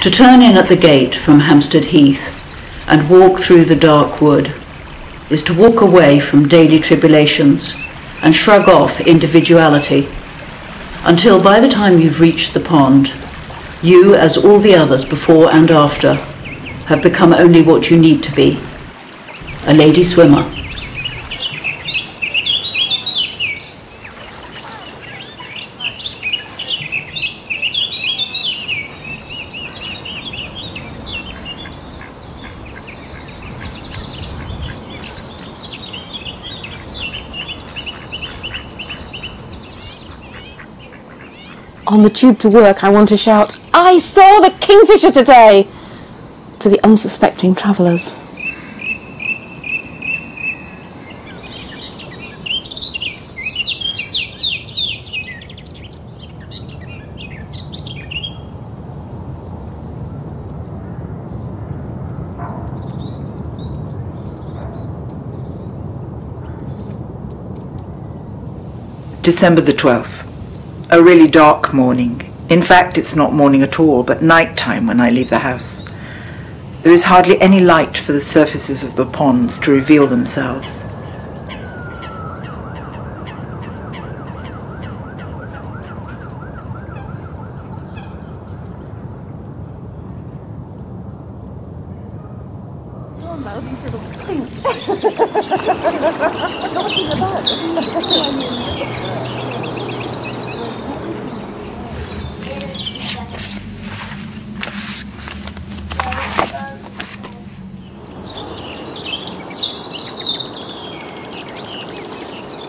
To turn in at the gate from Hampstead Heath and walk through the dark wood is to walk away from daily tribulations and shrug off individuality, until by the time you've reached the pond, you, as all the others before and after, have become only what you need to be, a lady swimmer. On the tube to work, I want to shout, "I saw the kingfisher today!" to the unsuspecting travellers. December the 12th. A really dark morning. In fact, it's not morning at all, but night time when I leave the house. There is hardly any light for the surfaces of the ponds to reveal themselves.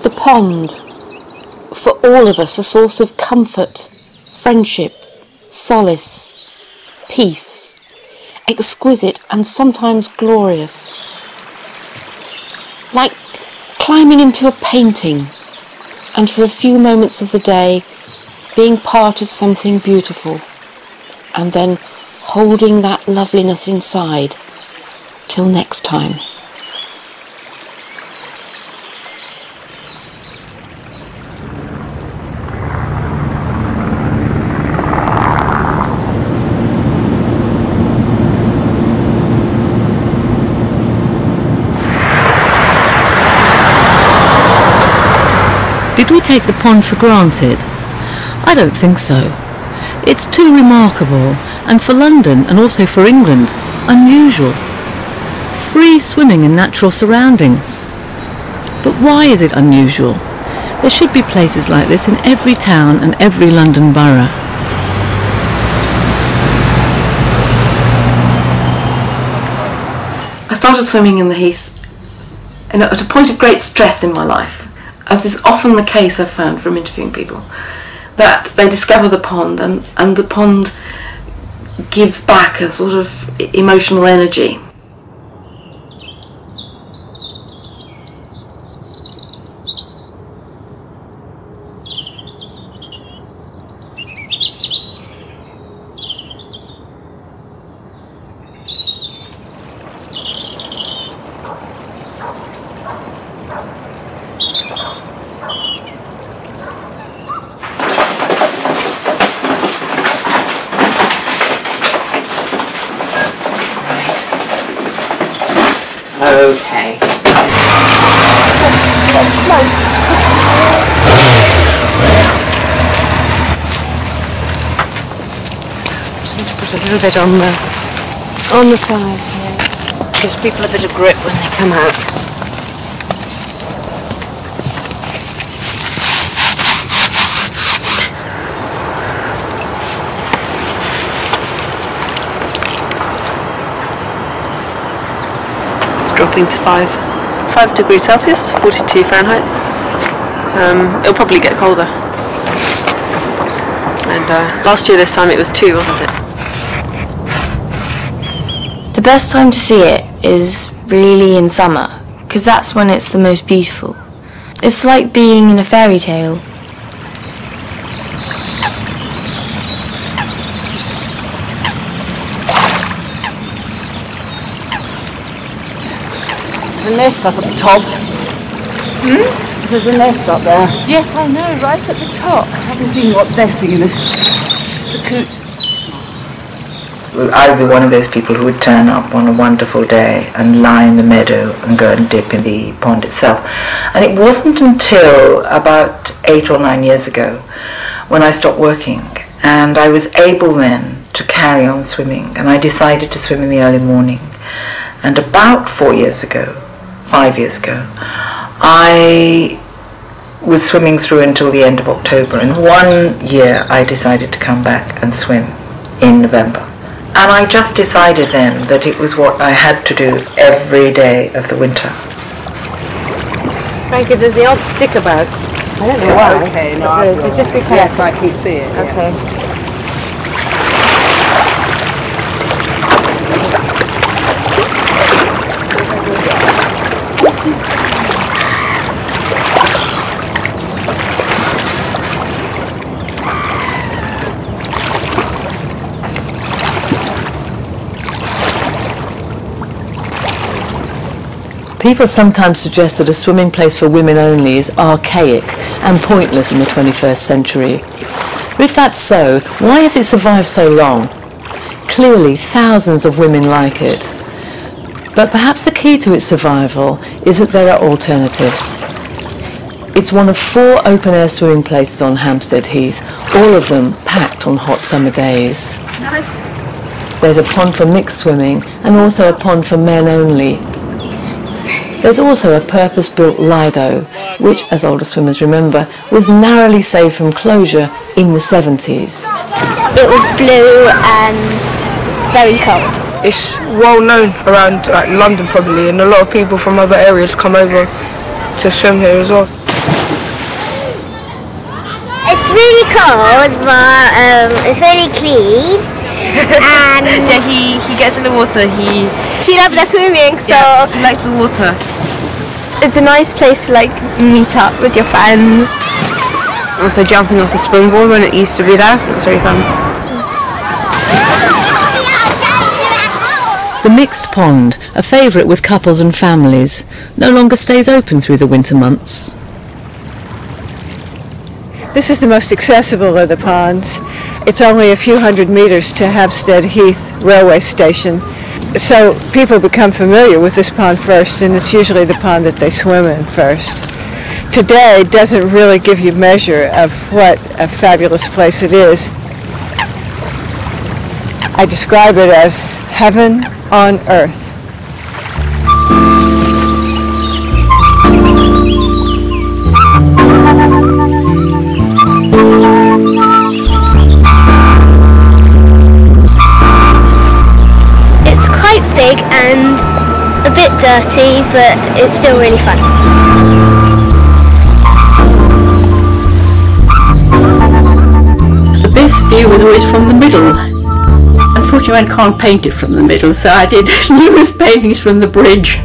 The pond, for all of us, a source of comfort, friendship, solace, peace, exquisite and sometimes glorious. Like climbing into a painting and for a few moments of the day being part of something beautiful and then holding that loveliness inside till next time. Did we take the pond for granted? I don't think so. It's too remarkable, and for London, and also for England, unusual. Free swimming in natural surroundings. But why is it unusual? There should be places like this in every town and every London borough. I started swimming in the Heath at a point of great stress in my life, as is often the case I've found from interviewing people, that they discover the pond and the pond gives back a sort of emotional energy. Okay. Just need to put a little bit on the sides here. Gives people a bit of grip when they come out. Dropping to 5 degrees Celsius, 42 Fahrenheit. It'll probably get colder. And last year this time it was 2, wasn't it? The best time to see it is really in summer, because that's when it's the most beautiful. It's like being in a fairy tale. There's a nest up at the top. There's a nest up there. Yes, I know, right at the top. I haven't seen what's nesting in it. It's a coot. I would be one of those people who would turn up on a wonderful day and lie in the meadow and go and dip in the pond itself. And it wasn't until about 8 or 9 years ago when I stopped working and I was able then to carry on swimming, and I decided to swim in the early morning. And about 5 years ago, I was swimming through until the end of October, and 1 year I decided to come back and swim in November. And I just decided then that it was what I had to do every day of the winter. Frankie, there's the odd stick about. I don't know why. Okay, no, but just be careful. yes, I can see it. Okay. People sometimes suggest that a swimming place for women only is archaic and pointless in the 21st century. But if that's so, why has it survived so long? Clearly, thousands of women like it. But perhaps the key to its survival is that there are alternatives. It's one of 4 open-air swimming places on Hampstead Heath, all of them packed on hot summer days. There's a pond for mixed swimming and also a pond for men only. There's also a purpose-built Lido, which, as older swimmers remember, was narrowly saved from closure in the 70s. It was blue and very cold. It's well known around London probably, and a lot of people from other areas come over to swim here as well. It's really cold, but it's really clean. And yeah, he gets in the water. He loves the swimming, so yeah, he likes the water. It's a nice place to meet up with your friends. Also jumping off the springboard when it used to be there. That's very fun. The mixed pond, a favourite with couples and families, no longer stays open through the winter months. This is the most accessible of the ponds. It's only a few hundred metres to Hampstead Heath railway station. So people become familiar with this pond first, and it's usually the pond that they swim in first. Today doesn't really give you measure of what a fabulous place it is. I describe it as heaven on earth. Big and a bit dirty, but it's still really fun. The best view was always from the middle. Unfortunately, I can't paint it from the middle, so I did numerous paintings from the bridge.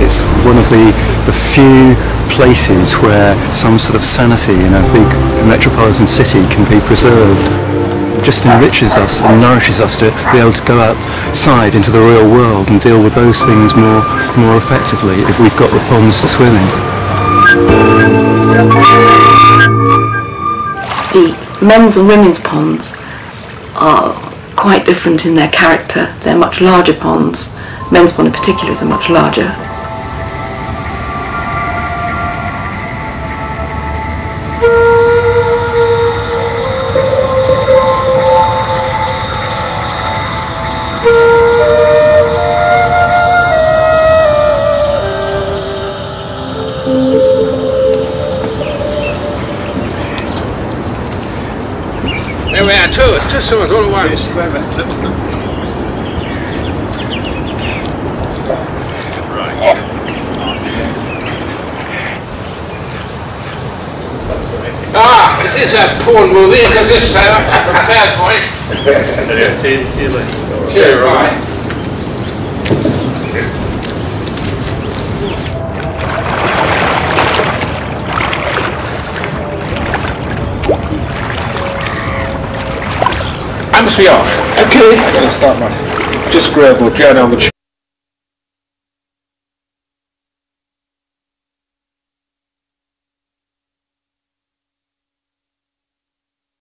It's one of the few places where some sort of sanity in a big metropolitan city can be preserved. It just enriches us and nourishes us to be able to go outside into the real world and deal with those things more effectively if we've got the ponds to swim in. The men's and women's ponds are quite different in their character. They're much larger ponds. Men's pond in particular is a much larger. There we are, two swimmers all at once. Right. Ah, this is a porn movie, because this is prepared for it. See you later. Cheers, right. I must be off. Okay. I'm going to start my disagreeable journey on the